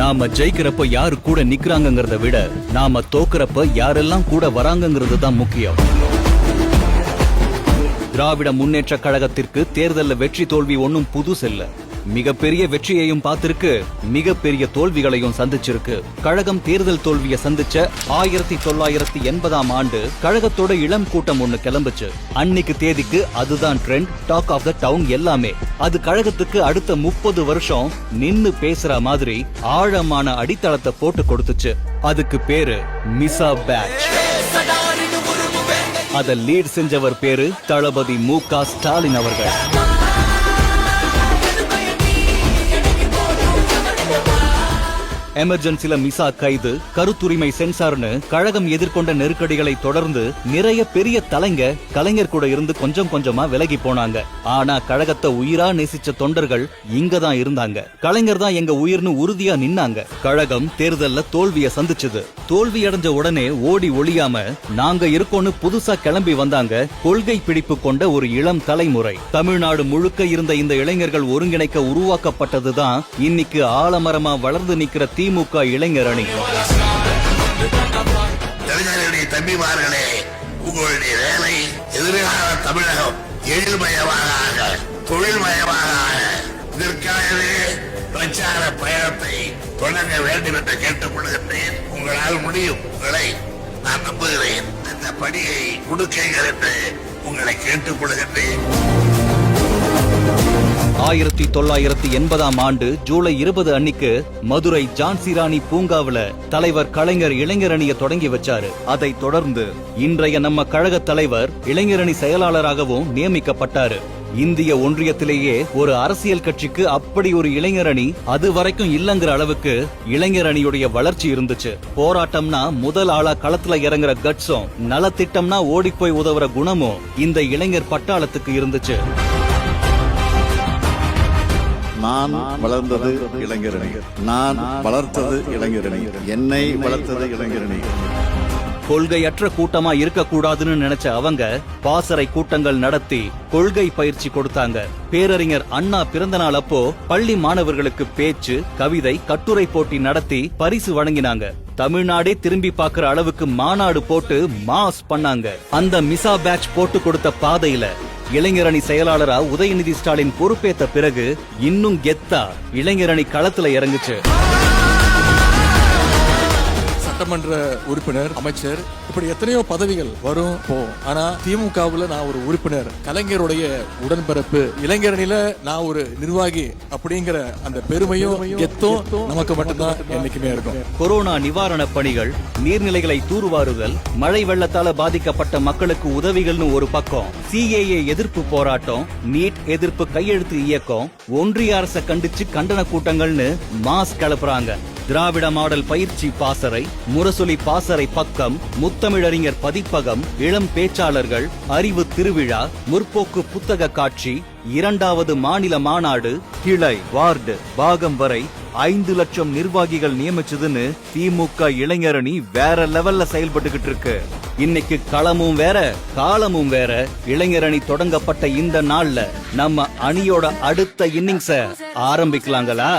நாம ஜெயிக்கிறப்ப யாரு கூட நிக்கிறாங்கங்கறத விட நாம தோக்குறப்ப யாரெல்லாம் கூட வராங்கங்கிறது தான் முக்கியம். திராவிட முன்னேற்ற கழகத்திற்கு தேர்தல்ல வெற்றி தோல்வி ஒன்னும் புதுசில்ல. மிகப்பெரிய வெற்றியையும் பார்த்திருக்கு, மிகப்பெரிய தோல்விகளையும் சந்திச்சிருக்கு. கழகம் தேர்தல் தோல்வியை சந்திச்ச 1980ஆம் ஆண்டு கழகத்தோட இளம் கூட்டம் ஒண்ணு கிளம்புச்சு. அன்னைக்கு தேதிக்கு அதுதான் trend, talk of the town எல்லாமே. அது கழகத்துக்கு அடுத்த 30 வருஷம் நின்னு பேசுற மாதிரி ஆழமான அடித்தளத்தை போட்டு கொடுத்துச்சு. அதுக்கு பேரு மிசா பேட்ச். அத லீட் செஞ்சவர் பேரு தளபதி மு.க. ஸ்டாலின் அவர்கள். எமர்ஜென்சில மிசா கைது, கருத்துரிமை சென்சார்னு கழகம் எதிர்கொண்ட நெருக்கடிகளை தொடர்ந்து நிறைய பெரிய கலைஞர் கூட இருந்து கொஞ்சம் கொஞ்சமா விலகி போனாங்க. ஆனா கழகத்தை உயிரா நேசிச்ச தொண்டர்கள் இங்கதான் இருந்தாங்க. கலைஞர் தான் எங்க உயிர்னு உறுதியா நின்னாங்க. கழகம் தேர்தல்ல தோல்விய சந்திச்சது. தோல்வி அடைஞ்ச உடனே ஓடி ஒளியாம நாங்க இருக்கோன்னு புதுசா கிளம்பி வந்தாங்க கொள்கை பிடிப்பு கொண்ட ஒரு இளம் தலைமுறை. தமிழ்நாடு முழுக்க இருந்த இந்த இளைஞர்கள் ஒருங்கிணைக்க உருவாக்கப்பட்டதுதான் இன்னைக்கு ஆலமரமா வளர்ந்து நிக்கிற திமுக இளைஞர் அணி. தம்பிமார்களே, உங்களுடைய வேலை எதிர்கால தமிழகம் எழில்மயமாக, தொழில்மயமாக இதற்காகவே பிரச்சார பயணத்தை தொடங்க வேண்டும் என்று கேட்டுக் கொள்கின்றேன். உங்களால் முடியும், உங்களை நான் நம்புகிறேன். இந்த பணியை கொடுக்கிறீர்கள் என்று உங்களை கேட்டுக் கொள்கின்றேன். 1980ஆம் ஆண்டு ஜூலை 20 அன்னைக்கு மதுரை ஜான்சிராணி பூங்காவுல தலைவர் கலைஞர் இளைஞர் அணியை தொடங்கி வச்சாரு. அதை தொடர்ந்து இன்றைய நம்ம கழக தலைவர் இளைஞரணி செயலாளராகவும் நியமிக்கப்பட்டாரு. இந்திய ஒன்றியத்திலேயே ஒரு அரசியல் கட்சிக்கு அப்படி ஒரு இளைஞர் அணி அது வரைக்கும் இல்லங்கிற அளவுக்கு இளைஞர் அணியுடைய வளர்ச்சி இருந்துச்சு. போராட்டம்னா முதல் ஆளா களத்துல இறங்குற கட்ஸும், நலத்திட்டம்னா ஓடி போய் உதவுற குணமும் இந்த இளைஞர் பட்டாளத்துக்கு இருந்துச்சு. நான் வளர்ந்தது இளைஞரணி, நான் வளர்த்தது இளைஞரணி, என்னை வளர்த்தது இளைஞரணி. கொள்கையற்ற கூட்டமா இருக்கக்கூடாதுன்னு நினைச்ச அவங்க பாசறை கூட்டங்கள் நடத்தி கொள்கை பயிற்சி கொடுத்தாங்க. பேரறிஞர் அண்ணா பிறந்த நாள் அப்போ பள்ளி மாணவர்களுக்கு பேச்சு, கவிதை, கட்டுரை போட்டி நடத்தி பரிசு வழங்கினாங்க. தமிழ்நாடே திரும்பி பாக்குற அளவுக்கு மாநாடு போட்டு மாஸ் பண்ணாங்க. அந்த மிசா பேட்ச் போட்டு கொடுத்த பாதையில இளைஞரணி செயலாளரா உதயநிதி ஸ்டாலின் பொறுப்பேற்ற பிறகு இன்னும் கெத்தா இளைஞரணி களத்துல இறங்குச்சு. சட்டமன்ற உறுப்பினர், அமைச்சர், இப்படி எத்தனையோ பதவிகள் வரும் போகும். ஆனா திமுகவுல நான் ஒரு உறுப்பினர், கலைஞருடைய உடன்பிறப்பு, இளைஞரணியில நான் ஒரு நிர்வாகி அப்படிங்கிற அந்த பெருமையும் கெத்தும் நமக்கு மட்டும்தான் என்னைக்குமே இருக்கும். கொரோனா நிவாரண பணிகள், நீர்நிலைகளை தூர்வாருதல், மழை வெள்ளத்தால பாதிக்கப்பட்ட மக்களுக்கு உதவிகள்னு ஒரு பக்கம், சிஏஏ எதிர்ப்பு போராட்டம், நீட் எதிர்ப்பு கையெழுத்து இயக்கம், ஒன்றிய அரசை கண்டிச்சு கண்டன கூட்டங்கள்னு மாஸ் கிளப்புறாங்க. திராவிட மாடல் பயிற்சி பாசறை, முரசொலி பாசறை பக்கம், முத்தமிழறிஞர் பதிப்பகம், இளம் பேச்சாளர்கள், அறிவு திருவிழா, முற்போக்கு புத்தக காட்சி, 2வது மாநில மாநாடு, கிளை, வார்டு, பாகம் வரை 5 லட்சம் நிர்வாகிகள் நியமிச்சதுன்னு திமுக இளைஞரணி வேற லெவல்ல செயல்பட்டுகிட்டு இருக்கு. இன்னைக்கு களமும் வேற, காலமும் வேற. இளைஞரணி தொடங்கப்பட்ட இந்த நாள்ல நம்ம அணியோட அடுத்த இன்னிங்ஸ ஆரம்பிக்கலாங்களா?